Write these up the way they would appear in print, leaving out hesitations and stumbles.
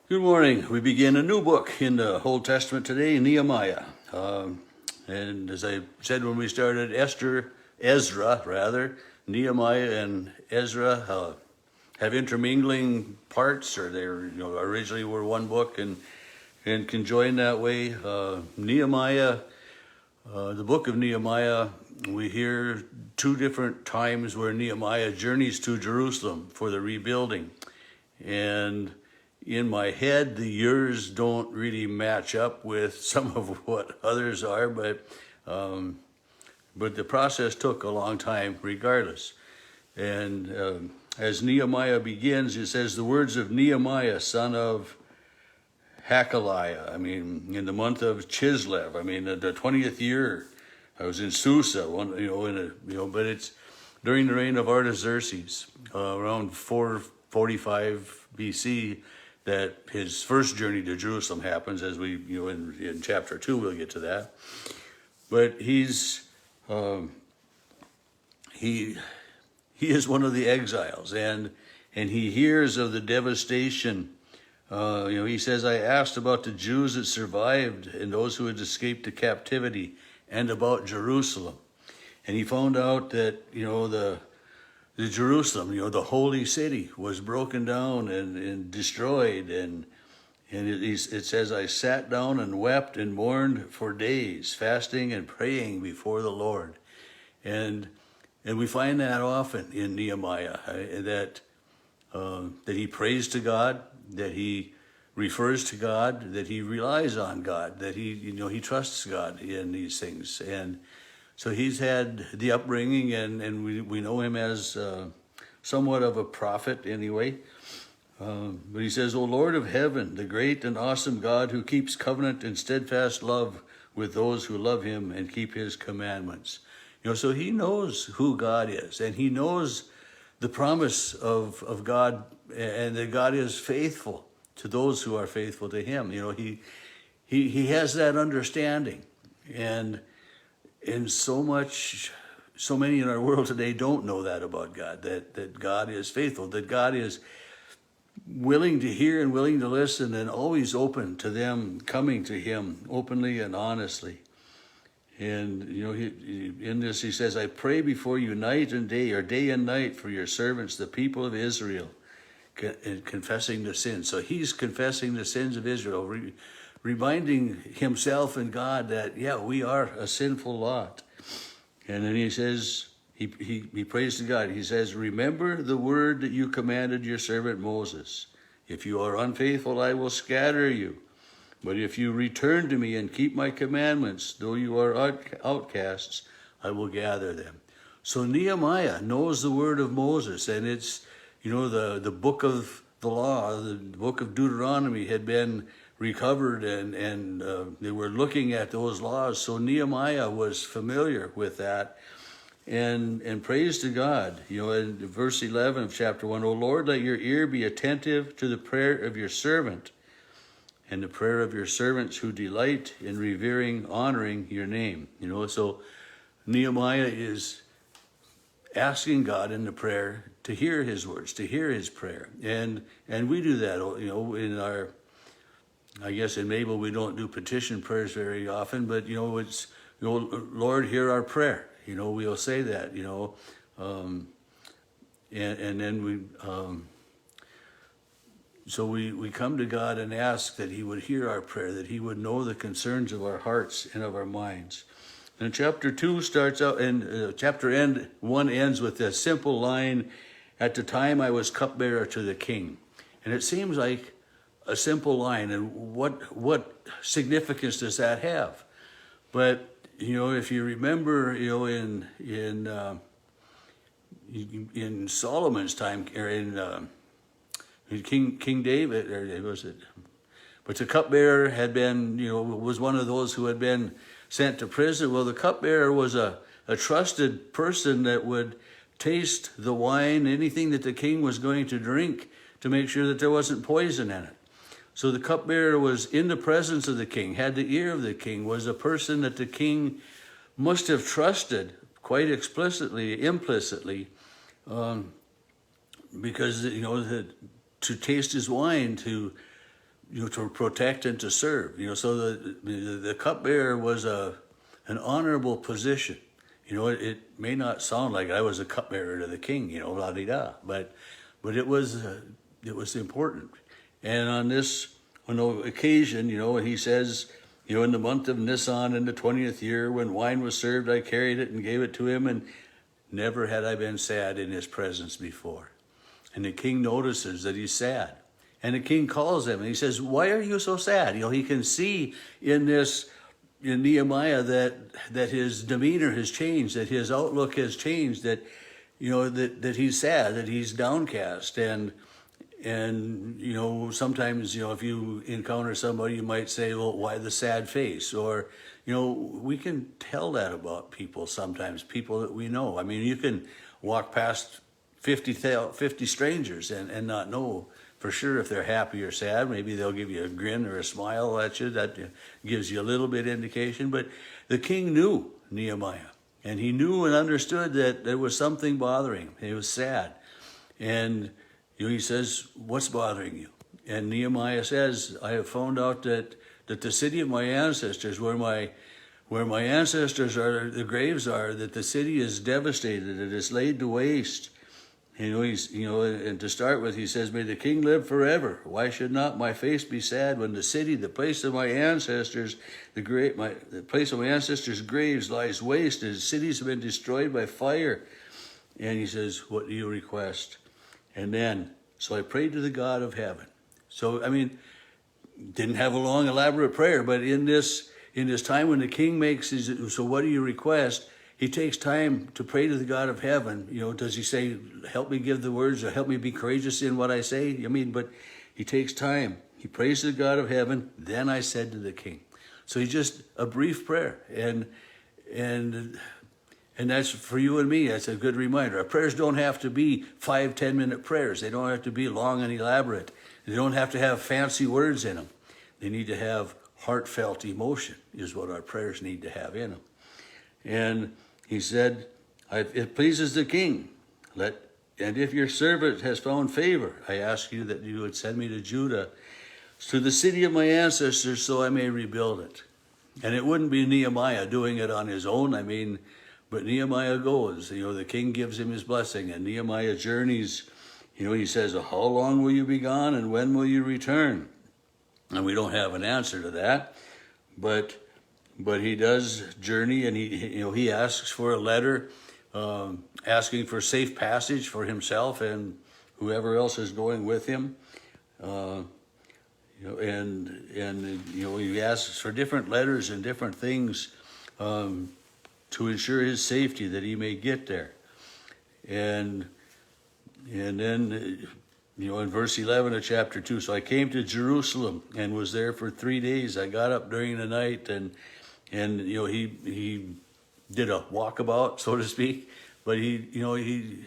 Good morning. We begin a new book in the Old Testament today, Nehemiah. And as I said when we started, Ezra, Nehemiah and Ezra have intermingling parts, or they originally were one book and can join that way. Nehemiah, the book of Nehemiah, we hear two different times where Nehemiah journeys to Jerusalem for the rebuilding. And in my head, the years don't really match up with some of what others are, but the process took a long time regardless. And as Nehemiah begins, it says, the words of Nehemiah, son of Hakaliah. In the month of Chislev, the 20th year, I was in Susa, but it's during the reign of Artaxerxes, around 445 BC, that his first journey to Jerusalem happens, as we, in chapter 2, we'll get to that. But he is one of the exiles, and he hears of the devastation. He says, I asked about the Jews that survived and those who had escaped to captivity, and about Jerusalem. And he found out that, the Jerusalem, the holy city, was broken down and destroyed. And it says, I sat down and wept and mourned for days, fasting and praying before the Lord. And we find that often in Nehemiah, that he prays to God, that he refers to God, that he relies on God, that he trusts God in these things. And so he's had the upbringing, and we know him as somewhat of a prophet anyway. But he says, O Lord of heaven, the great and awesome God who keeps covenant and steadfast love with those who love him and keep his commandments. So he knows who God is, and he knows the promise of God, and that God is faithful to those who are faithful to him. He has that understanding. And so many in our world today don't know that about God, that God is faithful, that God is willing to hear and willing to listen, and always open to them coming to him openly and honestly. And, in this he says, I pray before you night and day, or day and night, for your servants, the people of Israel, confessing the sins. So he's confessing the sins of Israel, reminding himself and God that, we are a sinful lot. And then he says, he prays to God. He says, remember the word that you commanded your servant Moses. If you are unfaithful, I will scatter you. But if you return to me and keep my commandments, though you are outcasts, I will gather them. So Nehemiah knows the word of Moses, and it's, the book of the law, the book of Deuteronomy had been recovered, and they were looking at those laws. So Nehemiah was familiar with that, and praise to God. In verse 11 of chapter 1, O Lord, let your ear be attentive to the prayer of your servant, and the prayer of your servants who delight in revering, honoring your name. So Nehemiah is asking God in the prayer to hear his words, to hear his prayer. And we do that, in our, I guess in Mabel we don't do petition prayers very often, but it's, Lord, hear our prayer. We'll say that, and then we come to God and ask that he would hear our prayer, that he would know the concerns of our hearts and of our minds. And chapter 2 starts out, and chapter 1 ends with a simple line, at the time I was cupbearer to the king. And it seems like a simple line, and what significance does that have? But, if you remember, in Solomon's time, or in King David, or was it? But the cupbearer had been, was one of those who had been sent to prison. Well, the cupbearer was a trusted person that would taste the wine, anything that the king was going to drink, to make sure that there wasn't poison in it. So the cupbearer was in the presence of the king, had the ear of the king, was a person that the king must have trusted quite implicitly, because, to taste his wine, to to protect and to serve. So the cupbearer was an honorable position. It may not sound like I was a cupbearer to the king, la di da, but it was important. And on this occasion, he says, in the month of Nisan in the 20th year, when wine was served, I carried it and gave it to him, and never had I been sad in his presence before. And the king notices that he's sad. And the king calls him and he says, why are you so sad? He can see in Nehemiah that his demeanor has changed, that his outlook has changed, that that he's sad, that he's downcast. And sometimes, if you encounter somebody, you might say, well, why the sad face? Or, we can tell that about people sometimes, people that we know. I mean, you can walk past 50 strangers and not know for sure if they're happy or sad. Maybe they'll give you a grin or a smile at you. That gives you a little bit indication. But the king knew Nehemiah, and he knew and understood that there was something bothering him. He was sad. And he says, what's bothering you? And Nehemiah says, I have found out that the city of my ancestors, where my ancestors are, the graves are, that the city is devastated, it is laid to waste. And to start with, he says, may the king live forever. Why should not my face be sad when the city, the place of my ancestors, the place of my ancestors' graves lies waste, and cities have been destroyed by fire? And he says, what do you request? And then, so I prayed to the God of heaven. So, didn't have a long, elaborate prayer, but in this time when the king makes his, so what do you request? He takes time to pray to the God of heaven. Does he say, help me give the words, or help me be courageous in what I say? But he takes time. He prays to the God of heaven. Then I said to the king. So he's just a brief prayer. And that's for you and me. That's a good reminder. Our prayers don't have to be 5-10 minute prayers. They don't have to be long and elaborate. They don't have to have fancy words in them. They need to have heartfelt emotion is what our prayers need to have in them. And he said, it pleases the king. And if your servant has found favor, I ask you that you would send me to Judah, to the city of my ancestors, so I may rebuild it. And it wouldn't be Nehemiah doing it on his own. But Nehemiah goes. The king gives him his blessing, and Nehemiah journeys. He says, how long will you be gone, and when will you return? And we don't have an answer to that, but he does journey, and he asks for a letter, asking for safe passage for himself and whoever else is going with him. He asks for different letters and different things to ensure his safety, that he may get there. And then, in verse 11 of chapter 2, so I came to Jerusalem and was there for 3 days. I got up during the night, and he did a walkabout, so to speak, but he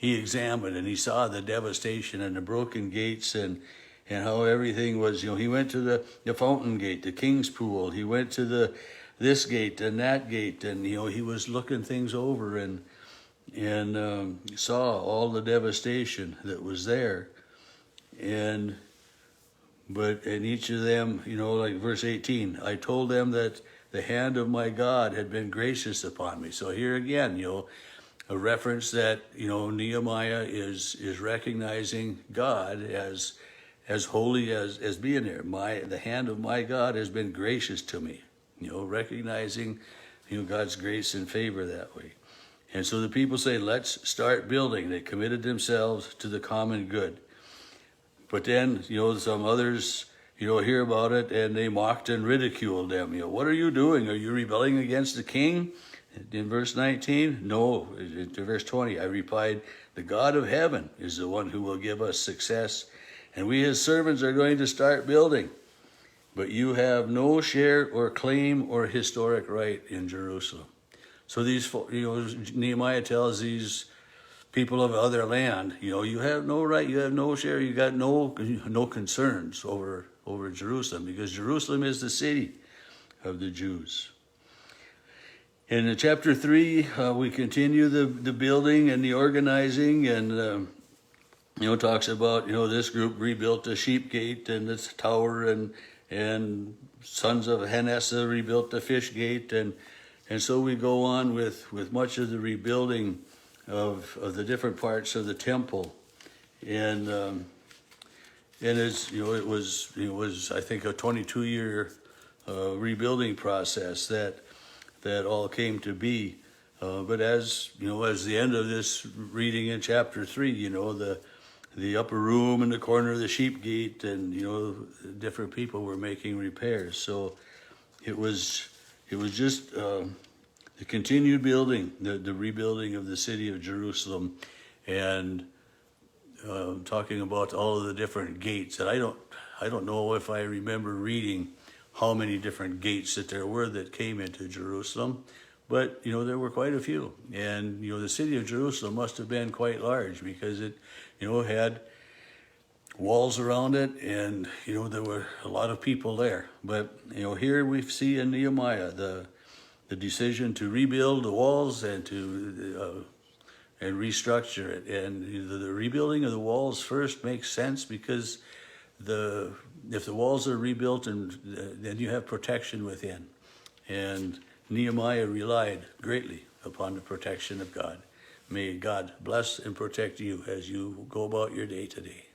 examined, and he saw the devastation and the broken gates and how everything was. He went to the fountain gate, the king's pool. He went to this gate and that gate, and he was looking things over and saw all the devastation that was there. But in each of them, like verse 18, I told them that the hand of my God had been gracious upon me. So here again, a reference that, Nehemiah is recognizing God as holy as being there. The hand of my God has been gracious to me, recognizing, God's grace and favor that way. And so the people say, let's start building. They committed themselves to the common good. But then, some others, hear about it, and they mocked and ridiculed them. What are you doing? Are you rebelling against the king? In verse 19, no. In verse 20, I replied, the God of heaven is the one who will give us success, and we his servants are going to start building. But you have no share or claim or historic right in Jerusalem. So these, Nehemiah tells these people of other land, you have no right, you have no share, you got no concerns over Jerusalem, because Jerusalem is the city of the Jews. In chapter 3, we continue the building and the organizing, and talks about, this group rebuilt the sheep gate and its tower, and sons of Hanessa rebuilt the fish gate, and so we go on with much of the rebuilding of the different parts of the temple. And it's, it was I think a 22-year rebuilding process that all came to be. But as the end of this reading in chapter 3, the upper room in the corner of the sheep gate, and different people were making repairs. So it was just the continued building, the rebuilding of the city of Jerusalem, and talking about all of the different gates. And I don't know if I remember reading how many different gates that there were that came into Jerusalem, but there were quite a few. And the city of Jerusalem must have been quite large, because it had walls around it, and there were a lot of people there. But here we see in Nehemiah the decision to rebuild the walls and to and restructure it. And the rebuilding of the walls first makes sense, because if the walls are rebuilt, and then you have protection within. And Nehemiah relied greatly upon the protection of God. May God bless and protect you as you go about your day today.